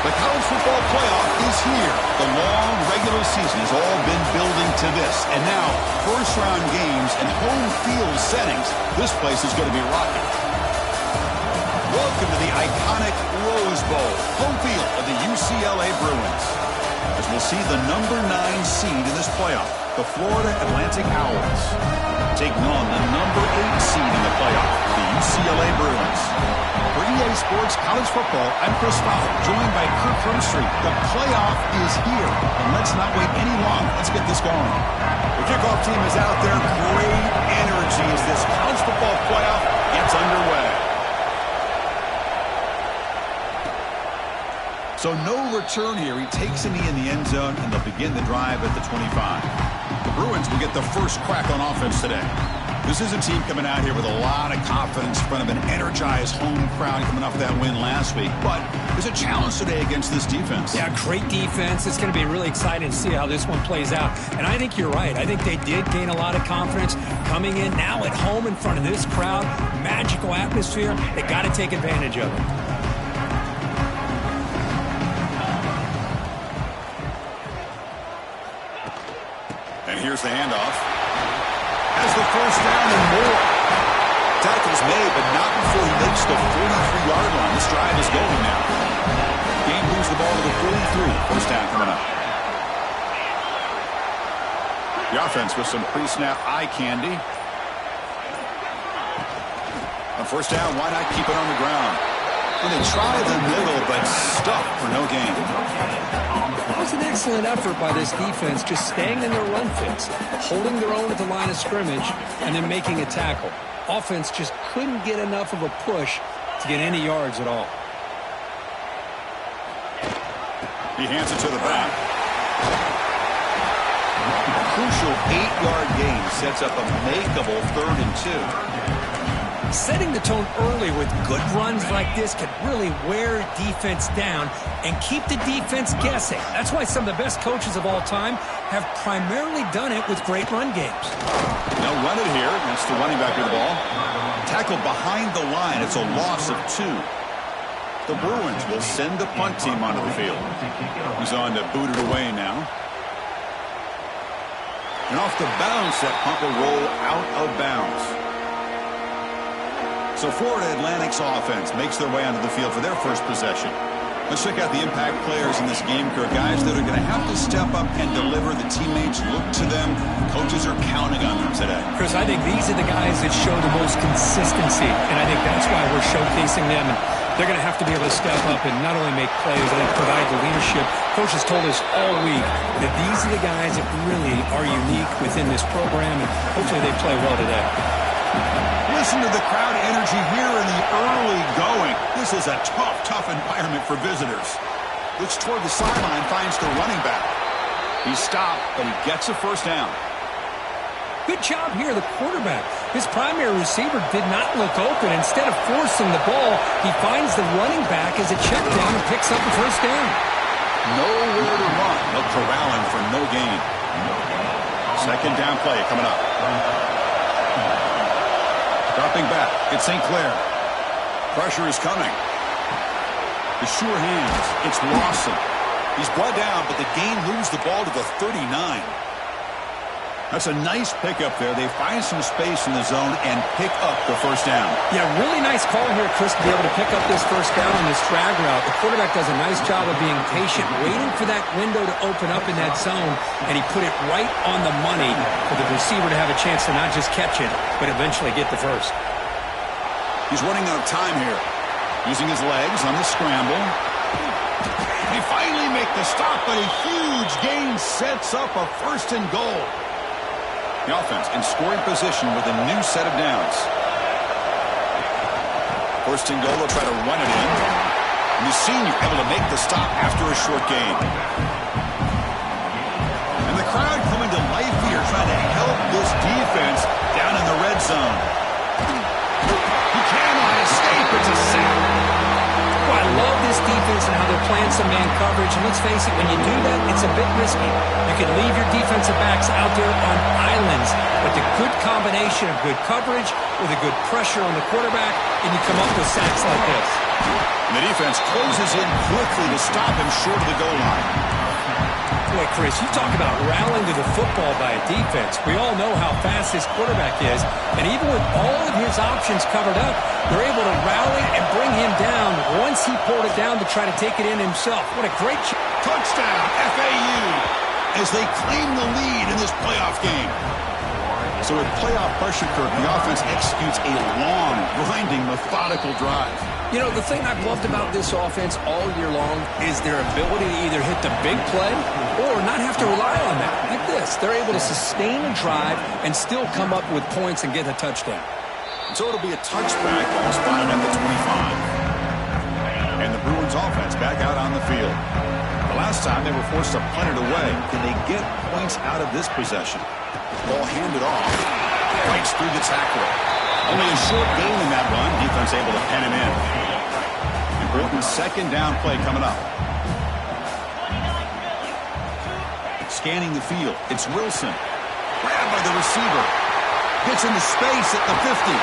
The college football playoff is here. The long regular season has all been building to this. And now, first-round games and home field settings. This place is going to be rocking. Welcome to the iconic Rose Bowl, home field of the UCLA Bruins. As we'll see the number 9 seed in this playoff, the Florida Atlantic Owls, taking on the number 8 seed in the playoff, the UCLA Bruins. For EA Sports College Football, I'm Chris Fowler, joined by Kirk Herbstreit. The playoff is here, and let's not wait any longer. Let's get this going. The kickoff team is out there. Great energy as this college football playoff gets underway. So no return here. He takes a knee in the end zone, and they'll begin the drive at the 25. The Bruins will get the first crack on offense today. This is a team coming out here with a lot of confidence in front of an energized home crowd coming off that win last week. But there's a challenge today against this defense. Yeah, great defense. It's going to be really exciting to see how this one plays out. And I think you're right. I think they did gain a lot of confidence coming in now at home in front of this crowd. Magical atmosphere. They got to take advantage of it. And here's the handoff. Has the first down and more. Tackle's made, but not before he makes the 43-yard line. This drive is going now. Game moves the ball to the 43. First down coming up. The offense with some pre-snap eye candy. On first down, why not keep it on the ground? And they try the middle, but stuck for no gain. That was an excellent effort by this defense, just staying in their run fits, holding their own at the line of scrimmage, and then making a tackle. Offense just couldn't get enough of a push to get any yards at all. He hands it to the back. A crucial 8-yard gain sets up a makeable 3rd and 2. Setting the tone early with good runs like this can really wear defense down and keep the defense guessing. That's why some of the best coaches of all time have primarily done it with great run games. They'll run it here. That's the running back with the ball. Tackle behind the line. It's a loss of 2. The Bruins will send the punt team onto the field. He's on to boot it away now. And off the bounce, that punt will roll out of bounds. So Florida Atlantic's offense makes their way onto the field for their first possession. Let's check out the impact players in this game, Kirk. Guys that are going to have to step up and deliver. The teammates look to them. Coaches are counting on them today. Chris, I think these are the guys that show the most consistency, and I think that's why we're showcasing them. And they're going to have to be able to step up and not only make plays, but provide the leadership. Coaches told us all week that these are the guys that really are unique within this program, and hopefully they play well today. Listen to the crowd energy here in the early going. This is a tough environment for visitors. Looks toward the sideline, finds the running back. He's stopped, but he gets a first down. Good job here, the quarterback. His primary receiver did not look open. Instead of forcing the ball, he finds the running back as a check down and picks up the first down. Nowhere to run. They'll corral him for no gain. Second down play coming up. Dropping back, it's St. Clair. Pressure is coming. The sure hands, it's Lawson. He's brought down, but the gain moves the ball to the 39. That's a nice pickup there. They find some space in the zone and pick up the first down. Yeah, really nice call here, Chris, to be able to pick up this first down on this drag route. The quarterback does a nice job of being patient, waiting for that window to open up in that zone, and he put it right on the money for the receiver to have a chance to not just catch it, but eventually get the first. He's running out of time here. Using his legs on the scramble. They finally make the stop, but a huge gain sets up a 1st and goal. The offense in scoring position with a new set of downs. 1st and goal, they'll try to run it in. And the senior able to make the stop after a short gain. And the crowd coming to life here, trying to help this defense down in the red zone. He cannot escape. It's a sack. I love this defense and how they're playing some man coverage. And let's face it, when you do that, it's a bit risky. You can leave your defensive backs out there on islands. But the good combination of good coverage with a good pressure on the quarterback, and you come up with sacks like this. And the defense closes in quickly to stop him short of the goal line. Boy, Chris, you talk about rallying to the football by a defense. We all know how fast this quarterback is, and even with all of his options covered up, they're able to rally and bring him down once he pulled it down to try to take it in himself. What a great touchdown, FAU, as they claim the lead in this playoff game. So with playoff pressure, Kirk, the offense executes a long, grinding, methodical drive. You know, the thing I've loved about this offense all year long is their ability to either hit the big play or not have to rely on that. Like this, they're able to sustain a drive and still come up with points and get a touchdown. So it'll be a touchback, ball spotted at the 25. And the Bruins offense back out on the field. The last time they were forced to punt it away. Can they get points out of this possession? Ball handed off. Breaks through the tackler. Only a short gain in that run. Defense able to pen him in. Important second down play coming up. Scanning the field. It's Wilson. Grabbed by the receiver. Gets into space at the 50.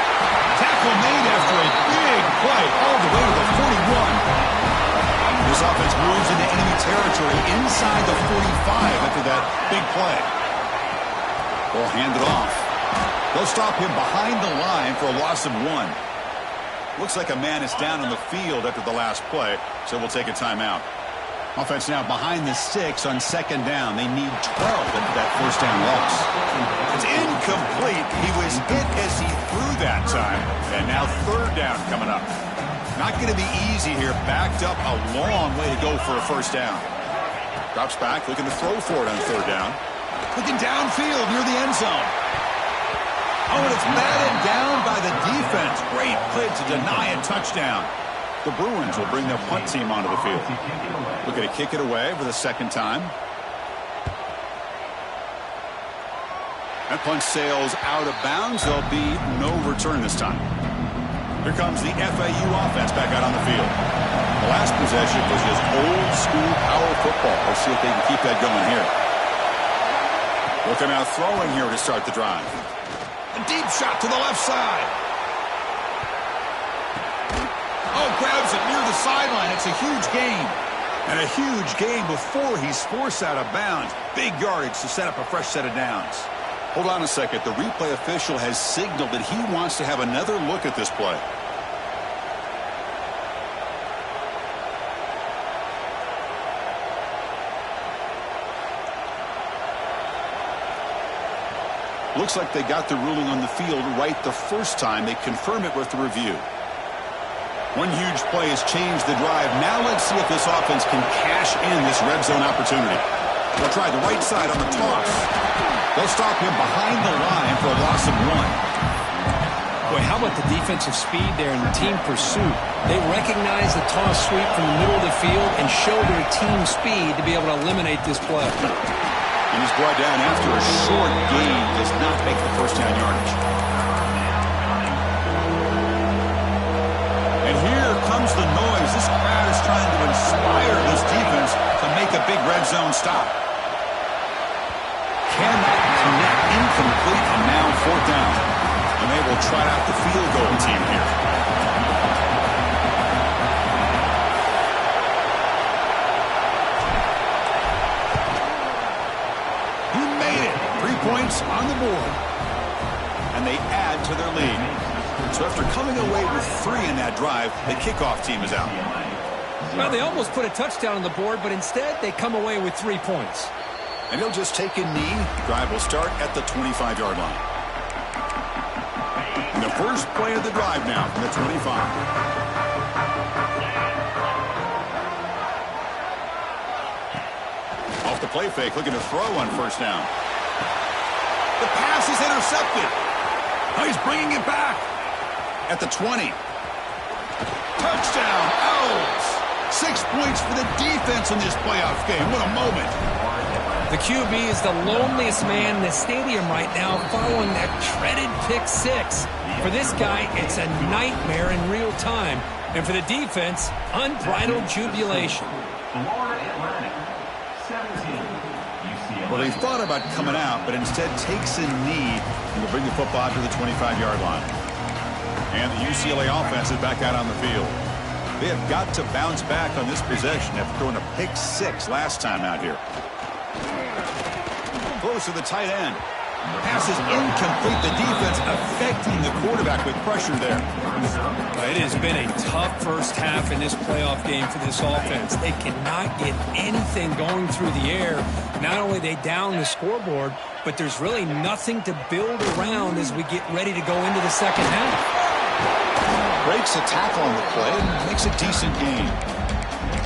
Tackle made after a big play all the way to the 41. This offense moves into enemy territory inside the 45 after that big play. Ball handed off. They'll stop him behind the line for a loss of 1. Looks like a man is down on the field after the last play, so we'll take a timeout. Offense now behind the 6 on second down. They need 12 after that first down loss. It's incomplete. He was hit as he threw that time, and now third down coming up. Not going to be easy here. Backed up a long way to go for a first down. Drops back, looking to throw for it on third down. Looking downfield near the end zone. Oh, and it's batted down by the defense. Great play to deny a touchdown. The Bruins will bring their punt team onto the field. Looking to kick it away for the second time. That punt sails out of bounds. There'll be no return this time. Here comes the FAU offense back out on the field. The last possession was just old school power football. Let's see if they can keep that going here. Looking out throwing here to start the drive. A deep shot to the left side. Oh, grabs it near the sideline. It's a huge gain. And a huge gain before he's forced out of bounds. Big yardage to set up a fresh set of downs. Hold on a second. The replay official has signaled that he wants to have another look at this play. Looks like they got the ruling on the field right the first time. They confirm it with the review. One huge play has changed the drive. Now let's see if this offense can cash in this red zone opportunity. They'll try the right side on the toss. They'll stop him behind the line for a loss of 1. Boy, how about the defensive speed there in the team pursuit? They recognize the toss sweep from the middle of the field and show their team speed to be able to eliminate this play. And he's brought down after a short gain. Does not make the first down yardage. And here comes the noise. This crowd is trying to inspire this defense to make a big red zone stop. Cannot connect. Incomplete, and now fourth down. And they will try out the field goal team here. Points on the board, and they add to their lead. So after coming away with 3 in that drive, the kickoff team is out. Well, they almost put a touchdown on the board, but instead they come away with 3 points. And he'll just take a knee. Drive will start at the 25-yard line. And the first play of the drive now from the 25. Off the play fake, looking to throw on first down. The pass is intercepted. Oh, he's bringing it back at the 20. Touchdown, Owls. 6 points for the defense in this playoff game. What a moment. The QB is the loneliest man in the stadium right now following that dreaded pick 6. For this guy, it's a nightmare in real time. And for the defense, unbridled jubilation. Well, they thought about coming out, but instead takes a knee and will bring the football to the 25-yard line. And the UCLA offense is back out on the field. They have got to bounce back on this possession after throwing a pick 6 last time out here. Close to the tight end. Pass is incomplete. The defense affecting the quarterback with pressure there. It has been a tough first half in this playoff game for this offense. They cannot get anything going through the air. Not only they down the scoreboard, but there's really nothing to build around as we get ready to go into the second half. Breaks a tackle on the play and makes a decent gain.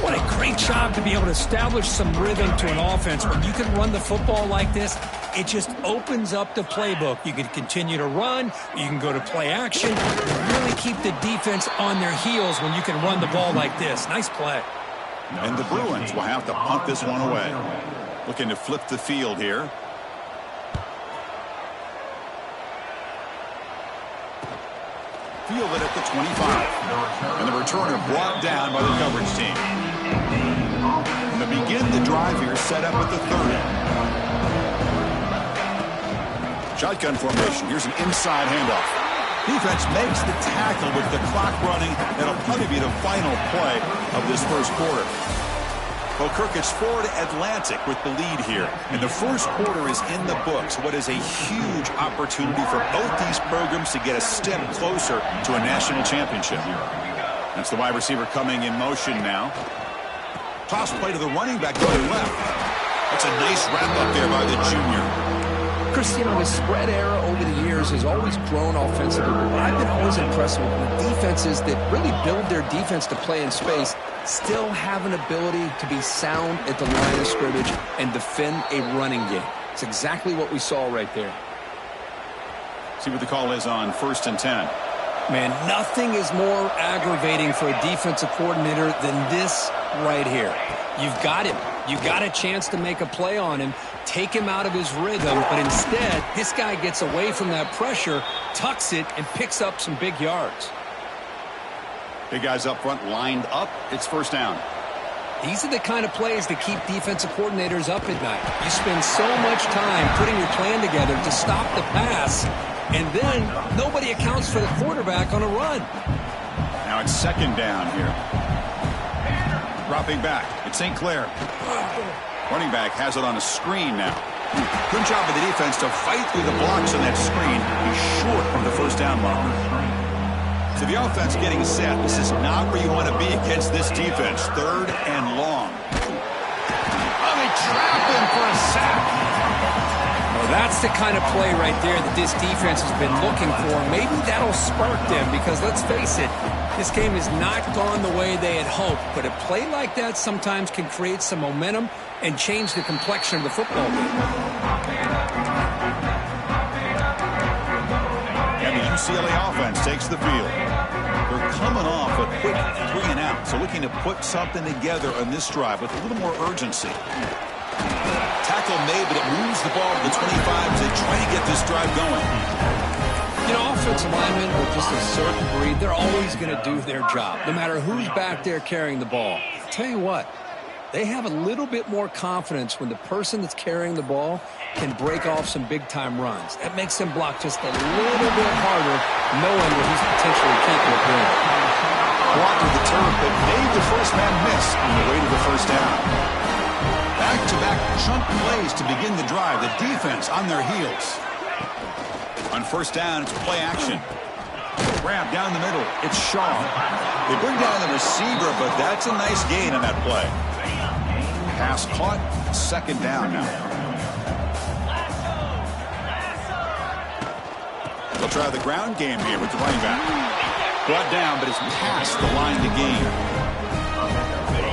What a great job to be able to establish some rhythm to an offense. When you can run the football like this, it just opens up the playbook. You can continue to run. You can go to play action. Really keep the defense on their heels when you can run the ball like this. Nice play. And the Bruins will have to punt this one away. Looking to flip the field here. Fielded at the 25. And the returner brought down by the coverage team. And to begin the drive here, set up at the 30. Shotgun formation. Here's an inside handoff. Defense makes the tackle with the clock running. That'll probably be the final play of this first quarter. Well, Kirk, it's Florida Atlantic with the lead here. And the first quarter is in the books. What is a huge opportunity for both these programs to get a step closer to a national championship. That's the wide receiver coming in motion now. Toss play to the running back going left. That's a nice wrap up there by the junior. Chris, you know, the spread era over the years has always grown offensively. But I've been always impressed with the defenses that really build their defense to play in space, still have an ability to be sound at the line of scrimmage and defend a running game. It's exactly what we saw right there. See what the call is on 1st and 10. Man, nothing is more aggravating for a defensive coordinator than this right here. You've got him. You got a chance to make a play on him, take him out of his rhythm, but instead, this guy gets away from that pressure, tucks it, and picks up some big yards. Big guys up front lined up. It's first down. These are the kind of plays that keep defensive coordinators up at night. You spend so much time putting your plan together to stop the pass, and then nobody accounts for the quarterback on a run. Now it's second down here. Dropping back. It's St. Clair. Running back has it on a screen now. Good job of the defense to fight through the blocks on that screen. He's short from the first down marker. So the offense getting set. This is not where you want to be against this defense. 3rd and long. Oh, they trap him for a sack. Well, that's the kind of play right there that this defense has been looking for. Maybe that'll spark them because, let's face it, this game has not gone the way they had hoped. But a play like that sometimes can create some momentum and change the complexion of the football game. And the UCLA offense takes the field. They're coming off a quick 3 and out. So looking to put something together on this drive with a little more urgency. Tackle made, but it moves the ball to the 25 as they try to get this drive going. You know, offensive linemen are just a certain breed. They're always going to do their job, no matter who's back there carrying the ball. I'll tell you what, they have a little bit more confidence when the person that's carrying the ball can break off some big-time runs. That makes them block just a little bit harder, knowing what he's potentially capable of doing. Blocked with the turf, but made the first man miss on the way to the first down. Back-to-back chunk plays to begin the drive. The defense on their heels. On first down, it's play action. Grab down the middle. It's Shaw. They bring down the receiver, but that's a nice gain on that play. Pass caught. Second down now. They'll try the ground game here with the running back. Brought down, but it's past the line to gain.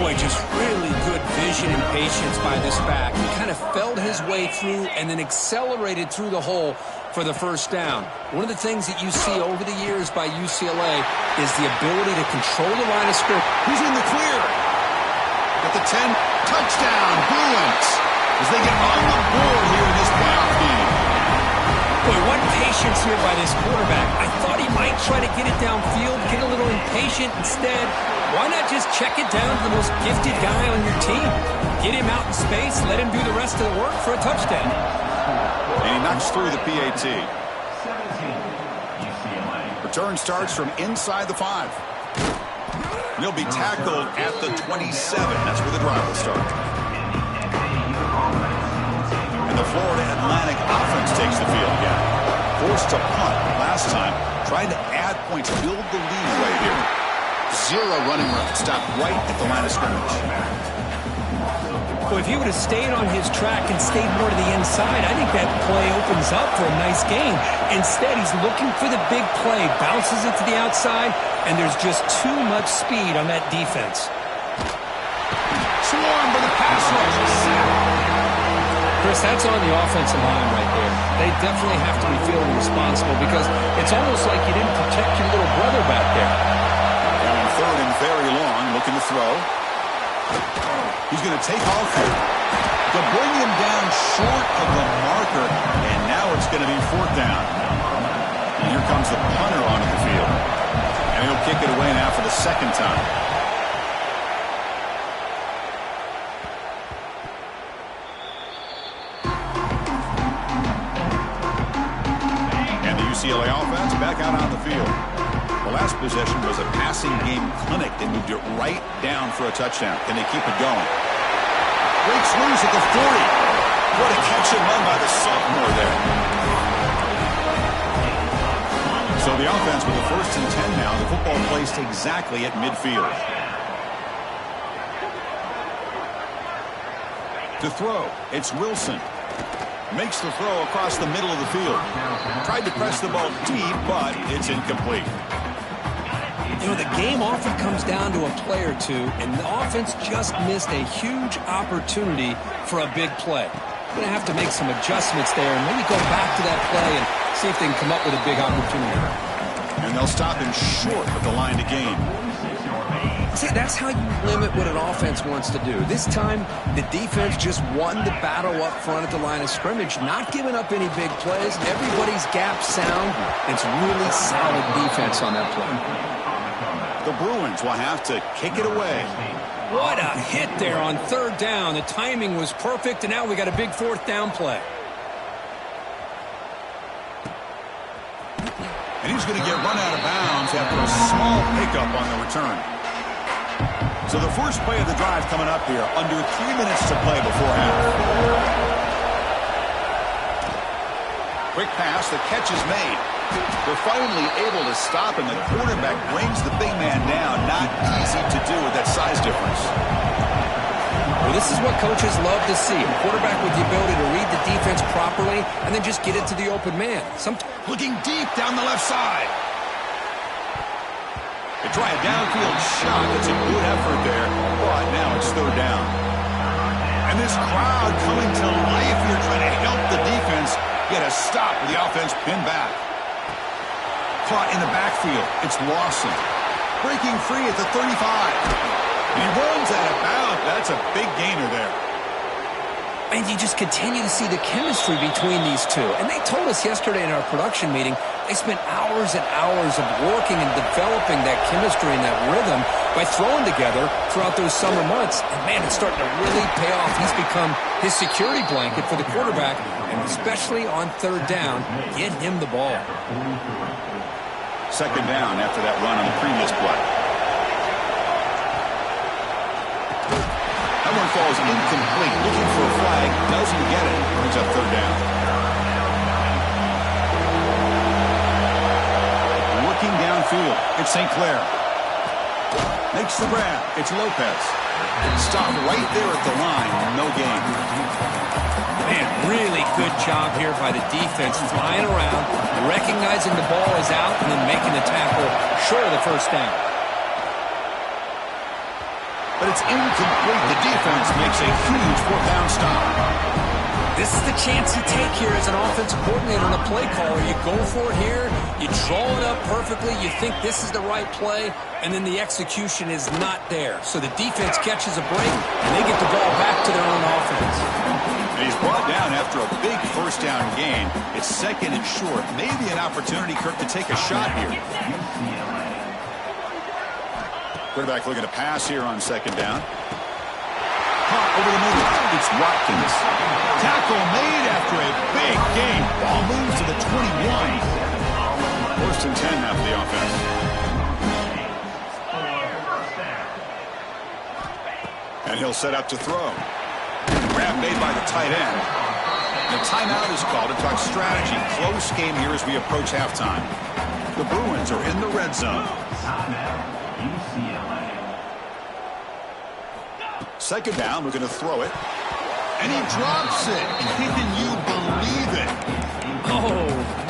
Boy, just really good vision and patience by this back. He kind of felt his way through and then accelerated through the hole for the first down. One of the things that you see over the years by UCLA is the ability to control the line of scrimmage. He's in the clear. At the 10, touchdown, Bruins, as they get on the board here in this playoff game. Boy, what patience here by this quarterback. I thought he might try to get it downfield, get a little impatient. Instead, why not just check it down to the most gifted guy on your team? Get him out in space, let him do the rest of the work for a touchdown. And he knocks through the PAT. Return starts from inside the 5. He'll be tackled at the 27. That's where the drive will start. And the Florida Atlantic offense takes the field again. Forced to punt last time. Trying to add points, build the lead right here. 0 running room. Stopped right at the line of scrimmage. Well, if he would have stayed on his track and stayed more to the inside, I think that play opens up for a nice game. Instead, he's looking for the big play, bounces it to the outside, and there's just too much speed on that defense. Swarm for the pass rush. Chris, that's on the offensive line right there. They definitely have to be feeling responsible because it's almost like you didn't protect your little brother back there. Down on 3rd and very long, looking to throw. He's going to take off here. They'll bring him down short of the marker, and now it's going to be 4th down. And here comes the punter onto the field. And he'll kick it away now for the 2nd time. And the UCLA offense back out on the field. The last possession was a passing game clinic. They moved it right down for a touchdown. Can they keep it going? Breaks loose at the 40. What a catch and run by the sophomore there. So the offense with the 1st and 10 now. The football placed exactly at midfield. To throw, it's Wilson. Makes the throw across the middle of the field. Tried to press the ball deep, but it's incomplete. You know, the game often comes down to a play or two, and the offense just missed a huge opportunity for a big play. Going to have to make some adjustments there and maybe go back to that play and see if they can come up with a big opportunity. And they'll stop him short of the line to gain. See, that's how you limit what an offense wants to do. This time, the defense just won the battle up front at the line of scrimmage, not giving up any big plays. Everybody's gap sound. It's really solid defense on that play. The Bruins will have to kick it away. What a hit there on 3rd down. The timing was perfect, and now we got a big 4th down play. And he's going to get run out of bounds after a small pickup on the return. So the first play of the drive coming up here, under 3 minutes to play before half. Quick pass, the catch is made. They're finally able to stop him. The quarterback brings the big man down. Not easy to do with that size difference. Well, this is what coaches love to see. A quarterback with the ability to read the defense properly and then just get it to the open man. Looking deep down the left side. They try a downfield shot. It's a good effort there, but now it's 3rd down. And this crowd coming to life here trying to help the defense get a stop with the offense pinned back. Caught in the backfield. It's Lawson. Breaking free at the 35. He runs out of bounds. That's a big gainer there. And you just continue to see the chemistry between these two. And they told us yesterday in our production meeting, they spent hours and hours of working and developing that chemistry and that rhythm by throwing together throughout those summer months. And, man, it's starting to really pay off. He's become his security blanket for the quarterback, and especially on 3rd down, get him the ball. 2nd down after that run on the previous play. That one falls incomplete. Looking for a flag. Doesn't get it. Brings up 3rd down. Looking downfield. It's St. Clair. Makes the grab. It's Lopez. Stop right there at the line. No gain. Man, really good job here by the defense, flying around, recognizing the ball is out, and then making the tackle short of the 1st down. But it's incomplete. The defense makes a huge 4th down stop. This is the chance you take here as an offensive coordinator and a play caller. You go for it here, you draw it up perfectly, you think this is the right play, and then the execution is not there. So the defense catches a break, and they get the ball back to their own offense. And he's brought down after a big 1st first down gain. It's second and short. Maybe an opportunity, Kirk, to take a shot here. Quarterback looking to pass here on second down. Caught over the middle. It's Watkins. Tackle made after a big gain. Ball moves to the 21. First and 10 now for the offense. And he'll set up to throw. Grab made by the tight end. The timeout is called to talk strategy. Close game here as we approach halftime. The Bruins are in the red zone. Second down, we're going to throw it. And he drops it. Can you believe it? Oh,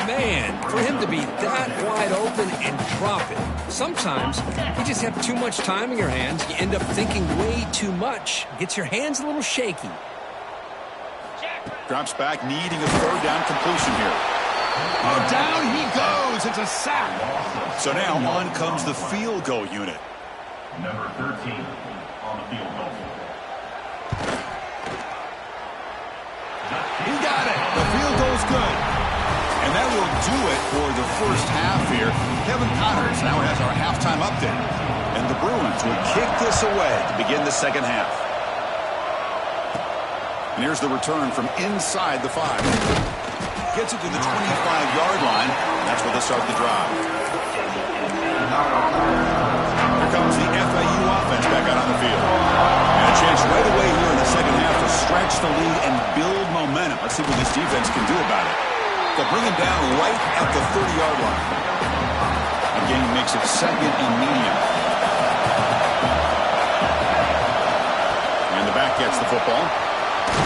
man. For him to be that wide open and drop it. Sometimes you just have too much time in your hands. You end up thinking way too much. Gets your hands a little shaky. Drops back, needing a third down completion here. Oh, down he goes. It's a sack. So now on comes the field goal unit. Number 13 on the field goal. He got it. The field goal's good. And that will do it for the first half here. Kevin Connors now has our halftime update. And the Bruins will kick this away to begin the second half. And here's the return from inside the 5. Gets it to the 25-yard line. And that's where they'll start the drive. Here comes the FAU offense back out on the field. And a chance right away here in the second half to stretch the lead and build momentum. Let's see what this defense can do about it. They'll bring him down right at the 30-yard line. Again, makes it second and medium. And the back gets the football.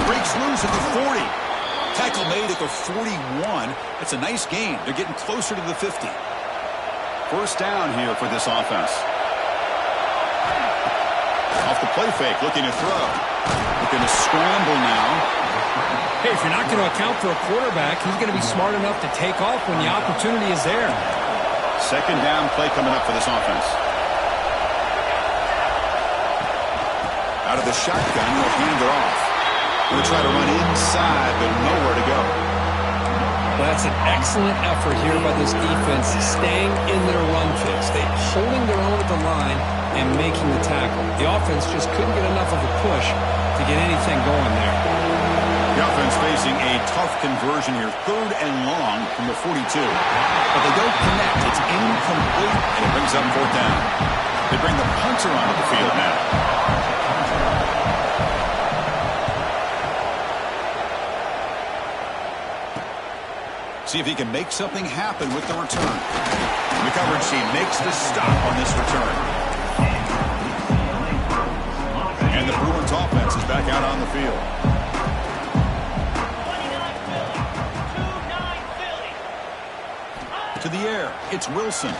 Breaks loose at the 40. Tackle made at the 41. That's a nice gain. They're getting closer to the 50. First down here for this offense. Off the play fake, looking to throw. Looking to scramble now. Hey, if you're not going to account for a quarterback, he's going to be smart enough to take off when the opportunity is there. Second down play coming up for this offense. Out of the shotgun, he'll hand it off. We'll try to run inside, but nowhere to go. Well, that's an excellent effort here by this defense, staying in their run fix. They're holding their own at the line and making the tackle. The offense just couldn't get enough of a push to get anything going there. The offense facing a tough conversion here, third and long from the 42. But they don't connect. It's incomplete, and it brings up fourth down. They bring the punter onto the field now. See if he can make something happen with the return. The coverage team makes the stop on this return. And the Bruins offense is back out on the field. To the air, it's Wilson.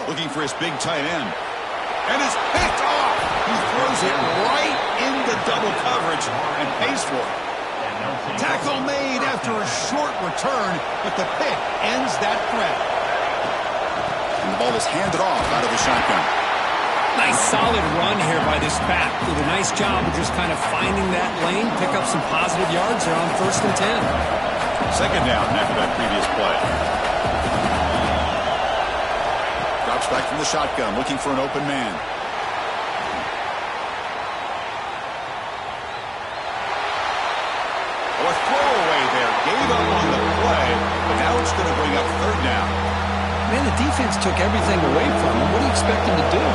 Looking for his big tight end. And it's picked off. He throws it right into double coverage and pays for it. Tackle made after a short return, but the pick ends that threat. And the ball is handed off out of the shotgun. Nice solid run here by this back. Did a nice job of just kind of finding that lane, pick up some positive yards there on first and 10. Second down after that previous play. Drops back from the shotgun, looking for an open man. A throwaway there. Gave up on the play, but now it's going to bring up third down. Man, the defense took everything away from him. What do you expect him to do?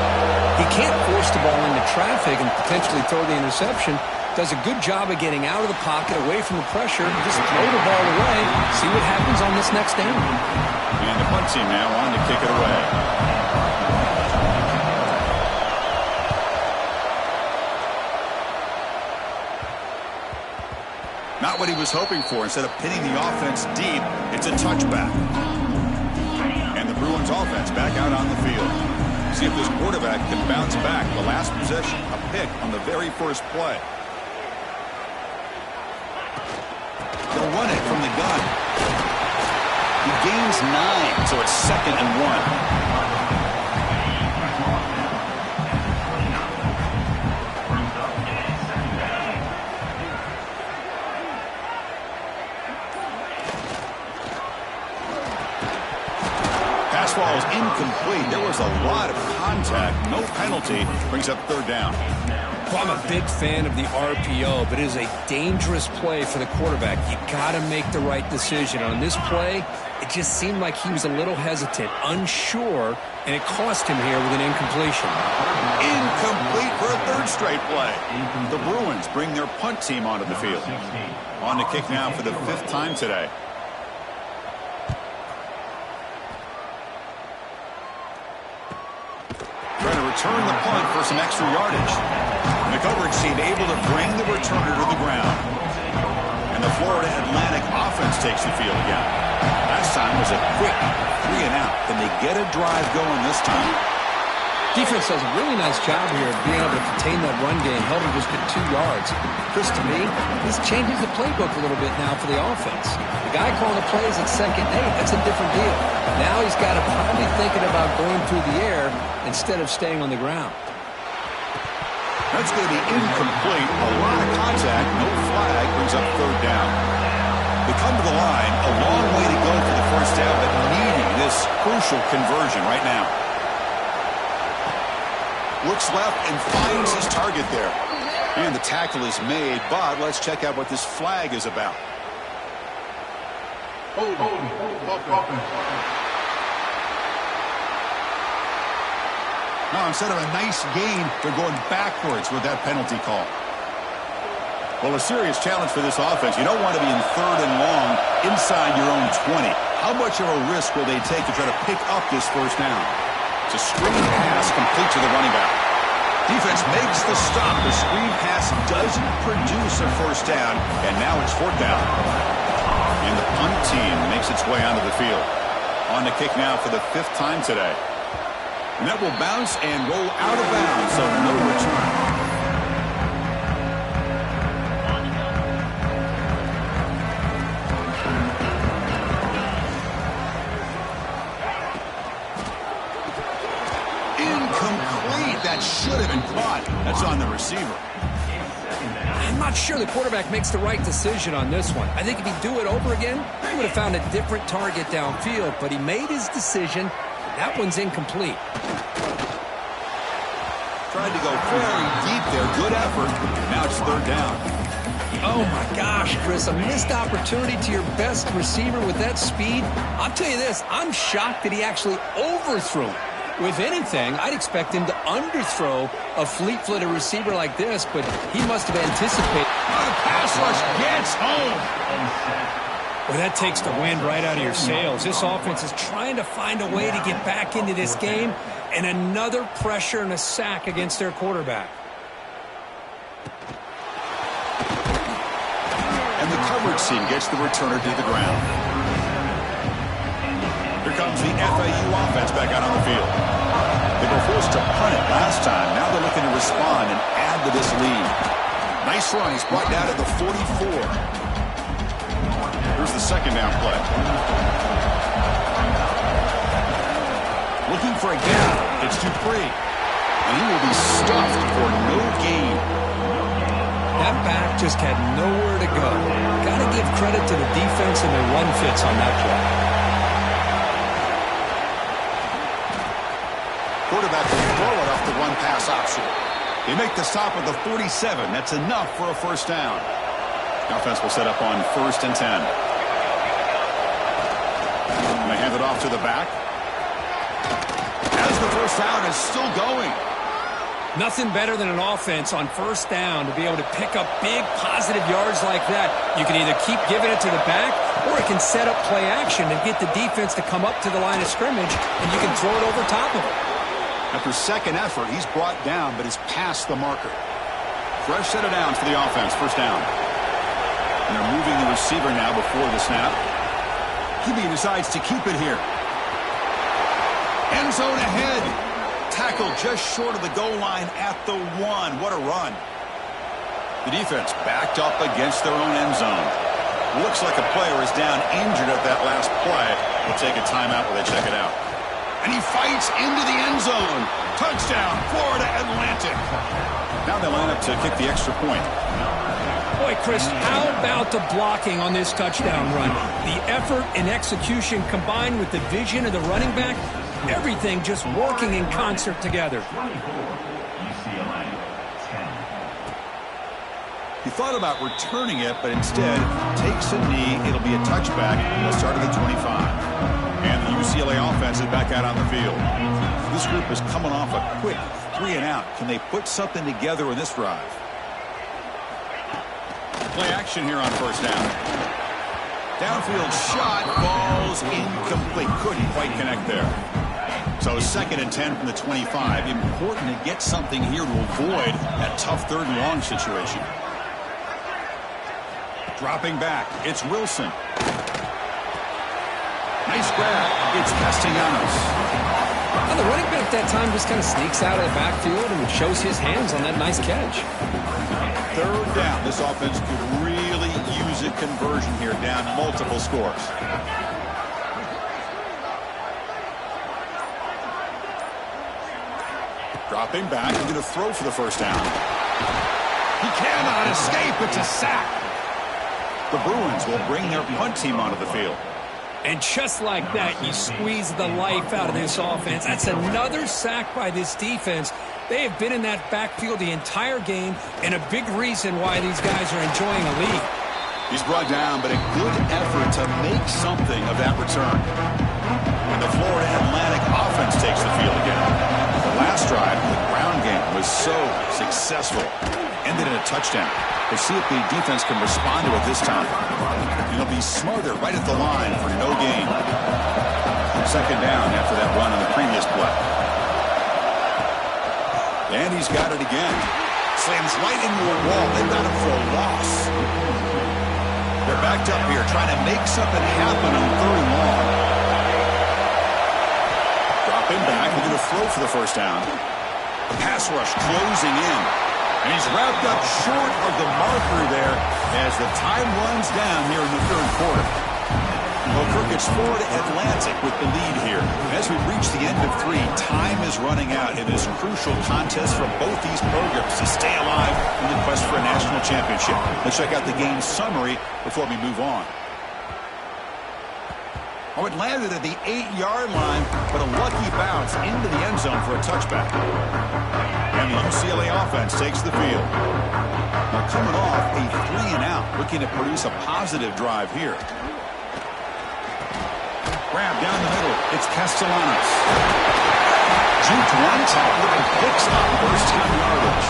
He can't force the ball into traffic and potentially throw the interception. Does a good job of getting out of the pocket, away from the pressure, just throw the ball away, see what happens on this next down. And the punt team now on to kick it away. Not what he was hoping for. Instead of pinning the offense deep, it's a touchback. And the Bruins offense back out on the field. See if this quarterback can bounce back. The last possession, a pick on the very first play. They'll run it from the gun. He gains 9, so it's second and 1. ball is incomplete. There was a lot of contact. No penalty. Brings up third down. Well, I'm a big fan of the RPO, but it is a dangerous play for the quarterback. You got to make the right decision. On this play, it just seemed like he was a little hesitant, unsure, and it cost him here with an incompletion. Incomplete for a third straight play. The Bruins bring their punt team onto the field. On the kick now for the 5th time today. Trying to return the punt for some extra yardage. The coverage team able to bring the returner to the ground. And the Florida Atlantic offense takes the field again. Last time was a quick 3-and-out. Can they get a drive going this time? Defense does a really nice job here of being able to contain that run game, held him just at 2 yards. Chris, to me, this changes the playbook a little bit now for the offense. The guy calling the plays at 2nd and 8, that's a different deal. Now he's got to probably thinking about going through the air instead of staying on the ground. That's going to be incomplete. A lot of contact. No flag. Brings up third down. They come to the line. A long way to go for the first down, but needing this crucial conversion right now. Looks left and finds his target there. And the tackle is made, but let's check out what this flag is about. Now, instead of a nice gain, they're going backwards with that penalty call. Well, a serious challenge for this offense. You don't want to be in 3rd and long inside your own 20. How much of a risk will they take to try to pick up this first down? It's a screen pass complete to the running back. Defense makes the stop. The screen pass doesn't produce a first down, and now it's 4th down. And the punt team makes its way onto the field. On the kick now for the 5th time today. And that will bounce and roll out of bounds, so no return. Incomplete. That should have been caught. That's on the receiver. I'm not sure the quarterback makes the right decision on this one. I think if he'd do it over again, he would have found a different target downfield, but he made his decision. That one's incomplete. Tried to go very deep there. Good effort. Now it's 3rd down. Oh, my gosh, Chris. A missed opportunity to your best receiver with that speed. I'll tell you this. I'm shocked that he actually overthrew. If anything, I'd expect him to underthrow a fleet-footed receiver like this, but he must have anticipated. Oh, the pass rush gets home. Well, that takes the wind right out of your sails. This offense is trying to find a way to get back into this game, and another pressure and a sack against their quarterback. And the coverage team gets the returner to the ground. Here comes the FAU offense back out on the field. They were forced to punt it last time. Now they're looking to respond and add to this lead. Nice run. He's brought down to the 44. Here's the 2nd down play. Looking for a gap. It's Dupree. And he will be stuffed for no gain. That back just had nowhere to go. Got to give credit to the defense and their run fits on that play. Quarterback will throw it off the run-pass option. They make the stop at the 47. That's enough for a first down. The offense will set up on 1st and 10. And they hand it off to the back. As the first down is still going. Nothing better than an offense on 1st down to be able to pick up big positive yards like that. You can either keep giving it to the back, or it can set up play action and get the defense to come up to the line of scrimmage, and you can throw it over top of it. After second effort, he's brought down, but is past the marker. Fresh set of downs for the offense. First down. And they're moving the receiver now before the snap. QB decides to keep it here. End zone ahead. Tackle just short of the goal line at the 1. What a run. The defense backed up against their own end zone. Looks like a player is down injured at that last play. We'll take a timeout while they check it out. And he fights into the end zone. Touchdown, Florida Atlantic. Now they line up to kick the extra point. Boy, Chris, how about the blocking on this touchdown run? The effort and execution combined with the vision of the running back, Everything just working in concert together. 24, UCLA, 10. He thought about returning it, but instead takes a knee. It'll be a touchback. He'll start at the 25. And the UCLA offense is back out on the field. This group is coming off a quick 3-and-out. Can they put something together in this drive? Play action here on first down. Downfield shot falls incomplete. Couldn't quite connect there. So 2nd and 10 from the 25. Important to get something here to avoid that tough 3rd and long situation. Dropping back, it's Wilson. Nice grab. It's Castellanos. And the running back that time just kind of sneaks out of the backfield and shows his hands on that nice catch. 3rd down. This offense could really use a conversion here, down multiple scores. Dropping back, he's going to throw for the first down. He cannot escape. It's a sack. The Bruins will bring their punt team onto the field. And just like that, you squeeze the life out of this offense. That's another sack by this defense. They have been in that backfield the entire game, and a big reason why these guys are enjoying a lead. He's brought down, but a good effort to make something of that return. And the Florida Atlantic offense takes the field again. The last drive, the ground game was so successful. Ended in a touchdown. We'll see if the defense can respond to it this time. It'll be smarter right at the line for no gain. 2nd down after that run on the previous play. And he's got it again. Slams right into a wall. They've got him for a loss. They're backed up here trying to make something happen on 3rd and long. Dropping back. They're going to throw for the first down. The pass rush closing in. And he's wrapped up short of the marker there as the time runs down here in the 3rd quarter. Well, Kirk, it's Florida Atlantic with the lead here. As we reach the end of 3, time is running out in this crucial contest for both these programs to stay alive in the quest for a national championship. Let's check out the game summary before we move on. Oh, it landed at the 8-yard line, but a lucky bounce into the end zone for a touchback. And the UCLA offense takes the field. Now coming off a 3-and-out, looking to produce a positive drive here. Grab down the middle. It's Castellanos. Juked one tackle and picks up first-down yardage.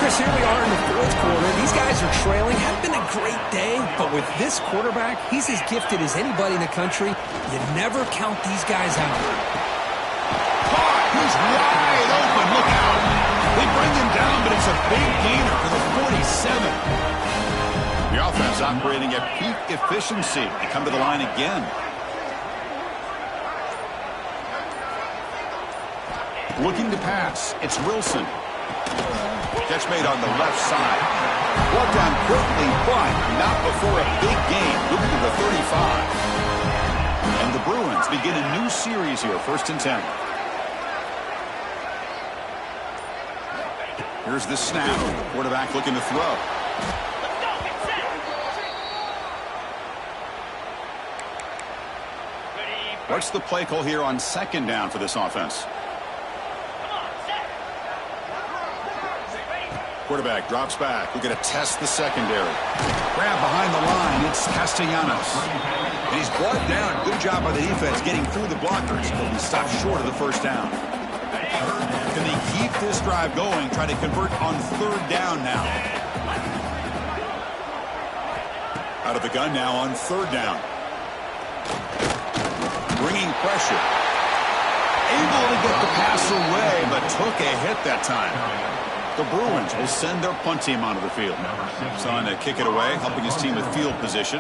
Chris, here we are in the 4th quarter. These guys are trailing. Hadn't been a great day, but with this quarterback, he's as gifted as anybody in the country. You never count these guys out. Caught! He's wide open. Look out. They bring him down, but it's a big gainer for the 47. The offense operating at peak efficiency. They come to the line again. Looking to pass. It's Wilson. Catch made on the left side. Brought down quickly, but not before a big gain. Moving to the 35. And the Bruins begin a new series here, 1st and 10. Here's the snap. Quarterback looking to throw. What's the play call here on 2nd down for this offense? Quarterback drops back. We're going to test the secondary. Grab behind the line. It's Castellanos. And he's brought down. Good job by the defense getting through the blockers. But he stopped short of the first down. Can they keep this drive going? Try to convert on 3rd down now. Out of the gun now on 3rd down. Bringing pressure. Able to get the pass away, but took a hit that time. The Bruins will send their punt team onto the field. Son to kick it away, helping his team with field position.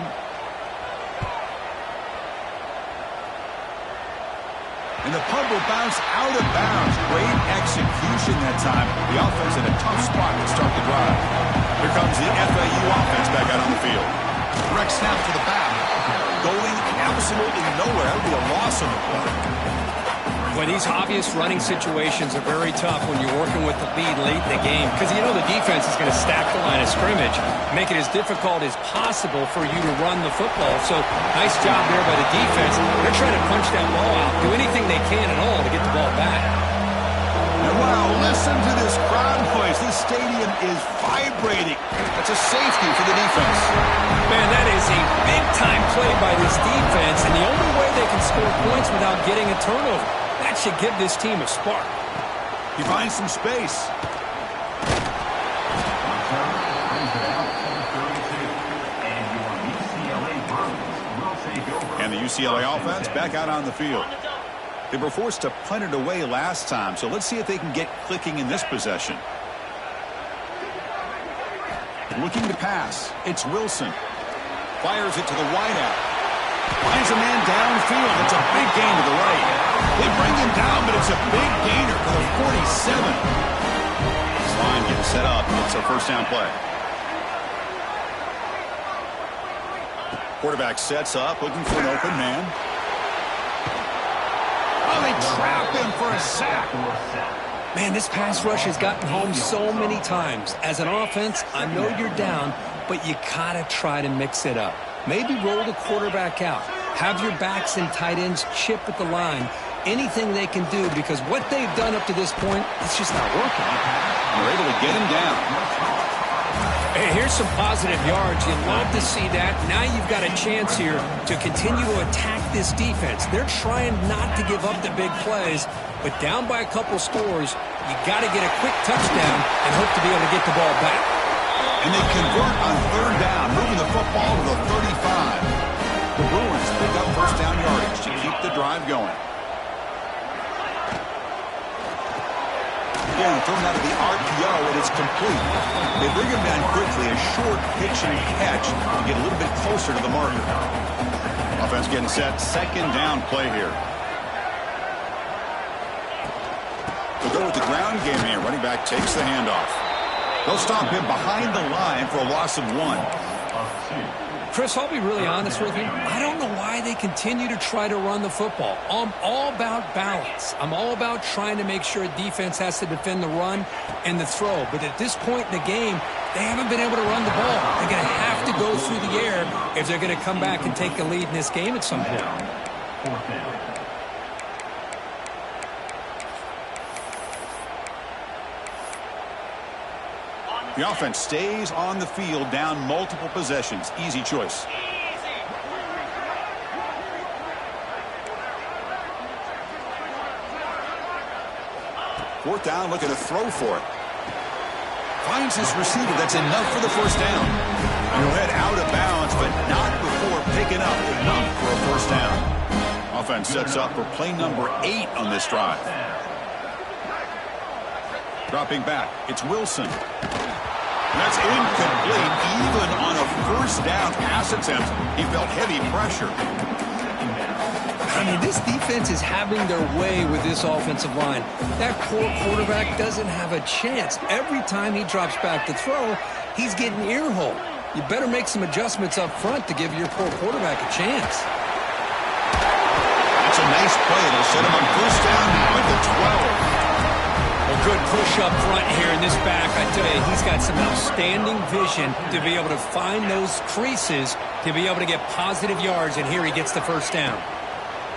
And the punt will bounce out of bounds. Great execution that time. The offense in a tough spot to start the drive. Here comes the FAU offense back out on the field. Direct snap to the back. Going absolutely nowhere. That would be a loss on the play. Well, these obvious running situations are very tough when you're working with the lead late in the game because you know the defense is going to stack the line of scrimmage, make it as difficult as possible for you to run the football. So nice job there by the defense. They're trying to punch that ball out, do anything they can at all to get the ball back. And wow, listen to this crowd noise. This stadium is vibrating. That's a safety for the defense. Man, that is a big-time play by this defense, and the only way they can score points without getting a turnover. That should give this team a spark. He finds some space. And the UCLA offense back out on the field. They were forced to punt it away last time, so let's see if they can get clicking in this possession. Looking to pass. It's Wilson. Fires it to the wideout. Finds a man downfield. It's a big gain to the right. They bring him down, but it's a big gainer for the 47. This line getting set up. It's a first down play. Quarterback sets up, looking for an open man. Oh, they trap him for a sack. Man, this pass rush has gotten home so many times. As an offense, I know you're down, but you gotta try to mix it up. Maybe roll the quarterback out. Have your backs and tight ends chip at the line. Anything they can do, because what they've done up to this point, it's just not working. They're able to get him down. Hey, here's some positive yards. You'd love to see that. Now you've got a chance here to continue to attack this defense. They're trying not to give up the big plays, but down by a couple scores, you got to get a quick touchdown and hope to be able to get the ball back. And they convert on third down, moving the football to the 35. The Bruins pick up first down yardage to keep the drive going. Again, thrown out of the RPO, and it's complete. They bring him down quickly, a short pitch and catch to get a little bit closer to the marker. Offense getting set, second down play here. They'll go with the ground game here. Running back takes the handoff. They'll stop him behind the line for a loss of 1. Chris, I'll be really honest with you. I don't know why they continue to try to run the football. I'm all about balance. I'm all about trying to make sure a defense has to defend the run and the throw. But at this point in the game, they haven't been able to run the ball. They're going to have to go through the air if they're going to come back and take a lead in this game at some point. The offense stays on the field, down multiple possessions. Easy choice. Fourth down, looking to throw for it. Finds his receiver. That's enough for the first down. He'll head out of bounds, but not before picking up enough for a first down. Offense sets up for play number 8 on this drive. Dropping back, it's Wilson. That's incomplete. Even on a first down pass attempt, he felt heavy pressure. I mean, this defense is having their way with this offensive line. That poor quarterback doesn't have a chance. Every time he drops back to throw, he's getting ear-hole. You better make some adjustments up front to give your poor quarterback a chance. That's a nice play. They'll set him on first down now at the 12. A good push up front here in this back. I tell you, he's got some outstanding vision to be able to find those creases, to be able to get positive yards, and here he gets the first down.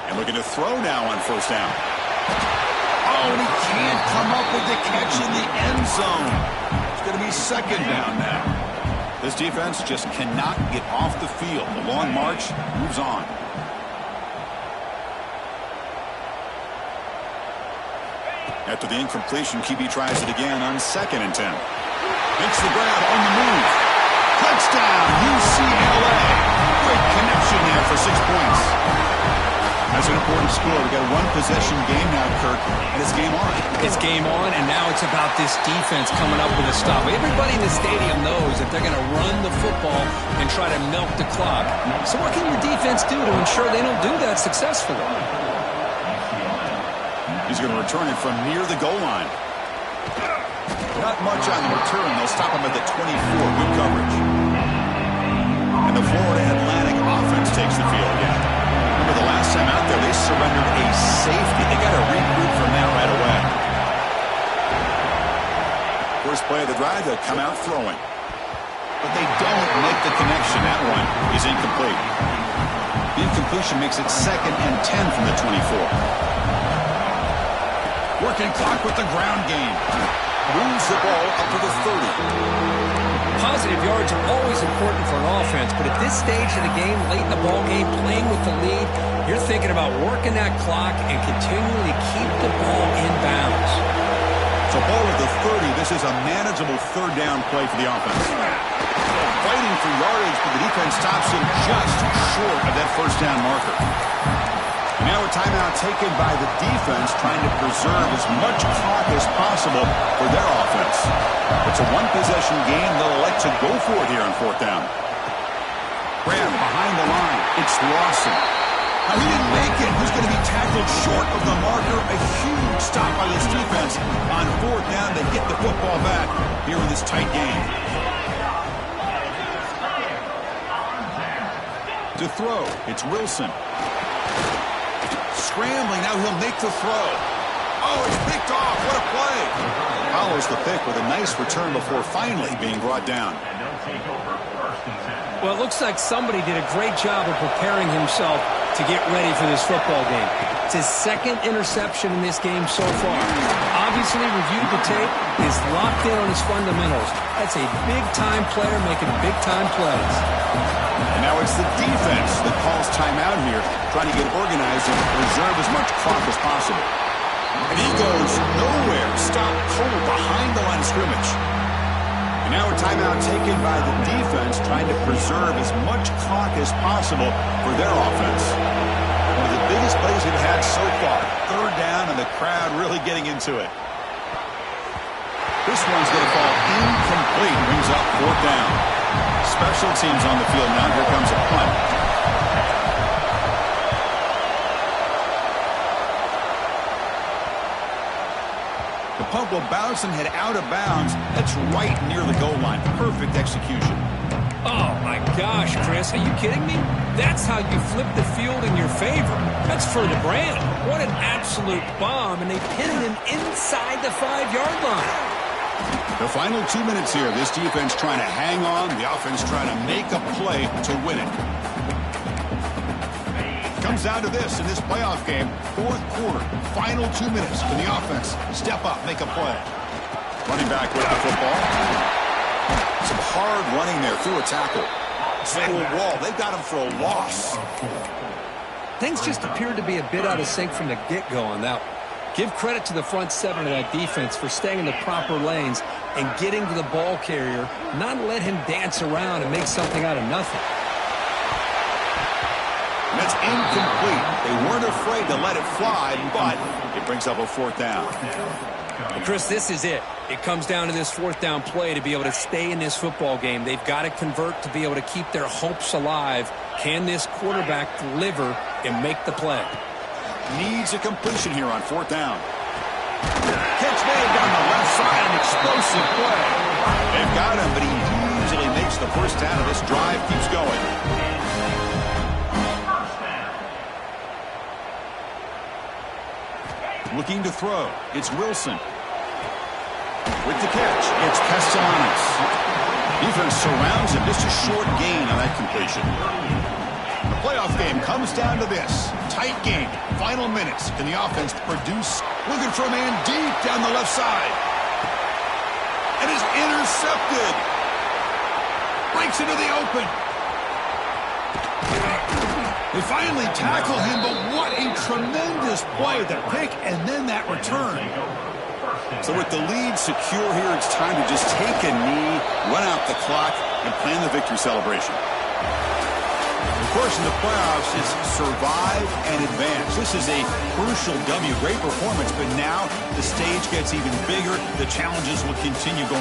And looking to throw now on first down. Oh, and he can't come up with the catch in the end zone. It's going to be second down now. This defense just cannot get off the field. The long march moves on. After the incompletion, QB tries it again on 2nd and 10. Makes the grab on the move. Touchdown, UCLA. Great connection there for 6 points. That's an important score. We've got a one-possession game now, Kirk, and it's game on. It's game on, and now it's about this defense coming up with a stop. Everybody in the stadium knows that they're going to run the football and try to milk the clock. So what can your defense do to ensure they don't do that successfully? He's going to return it from near the goal line. Not much on the return. They'll stop him at the 24. Good coverage. And the Florida Atlantic offense takes the field again. Remember the last time out there, they surrendered a safety. They got a try to come out throwing. But they don't make the connection. That one is incomplete. The incompletion makes it 2nd and 10 from the 24. Working clock with the ground game. Moves the ball up to the 30. Positive yards are always important for an offense, but at this stage of the game, late in the ball game, playing with the lead, you're thinking about working that clock and continuing to keep the ball in bounds. So ball at the 30. This is a manageable 3rd down play for the offense. Fighting for yardage, but the defense stops him just short of that 1st down marker. And now a timeout taken by the defense, trying to preserve as much clock as possible for their offense. It's a one-possession game. They'll elect to go for it here on 4th down. Graham behind the line. It's Lawson. Now, he didn't make it. He's going to be tackled short of the marker. A huge stop by this defense. On 4th down, they get the football back here in this tight game. To throw, it's Wilson. Scrambling, now he'll make the throw. Oh, it's picked off. What a play. Follows the pick with a nice return before finally being brought down. Well, it looks like somebody did a great job of preparing himself to get ready for this football game. It's his 2nd interception in this game so far. Obviously reviewed the tape, is locked in on his fundamentals. That's a big-time player making big-time plays. And now it's the defense that calls timeout here, trying to get organized and preserve as much clock as possible. And he goes nowhere, stopped cold behind the line of scrimmage. And now a timeout taken by the defense, trying to preserve as much clock as possible for their offense. One of the biggest plays they've had so far. 3rd down, and the crowd really getting into it. This one's going to fall incomplete. Brings up 4th down. Special teams on the field now. Here comes a punt. The punt will bounce and head out of bounds. That's right near the goal line. Perfect execution. Oh, my gosh, Chris. Are you kidding me? That's how you flip the field in your favor. That's for the brand. What an absolute bomb, and they pinned him inside the 5-yard line. The final 2 minutes here. This defense trying to hang on. The offense trying to make a play to win it. Comes down to this in this playoff game. 4th quarter. Final 2 minutes. Can the offense step up, make a play? Running back with the football. Some hard running there through a tackle. Through a wall. They've got him for a loss. Things just appeared to be a bit out of sync from the get-go on that one. Give credit to the front 7 of that defense for staying in the proper lanes and getting to the ball carrier, not let him dance around and make something out of nothing. And that's incomplete. They weren't afraid to let it fly, but it brings up a 4th down. Well, Chris, this is it. It comes down to this 4th down play to be able to stay in this football game. They've got to convert to be able to keep their hopes alive. Can this quarterback deliver and make the play? Needs a completion here on 4th down. Catch made down the left side, an explosive play. They've got him, but he easily makes the 1st down, and this drive keeps going. Looking to throw. It's Wilson. With the catch, it's Castellanos. Defense surrounds him. Just a short gain on that completion. The playoff game comes down to this. Tight game. Final minutes. Can the offense produce? Looking for a man deep down the left side. And is intercepted. Breaks into the open. They finally tackle him, but what a tremendous play. The pick and then that return. So with the lead secure here, it's time to just take a knee, run out the clock, and plan the victory celebration. Of course, in the playoffs, it's survive and advance. This is a crucial W. Great performance, but now the stage gets even bigger. The challenges will continue going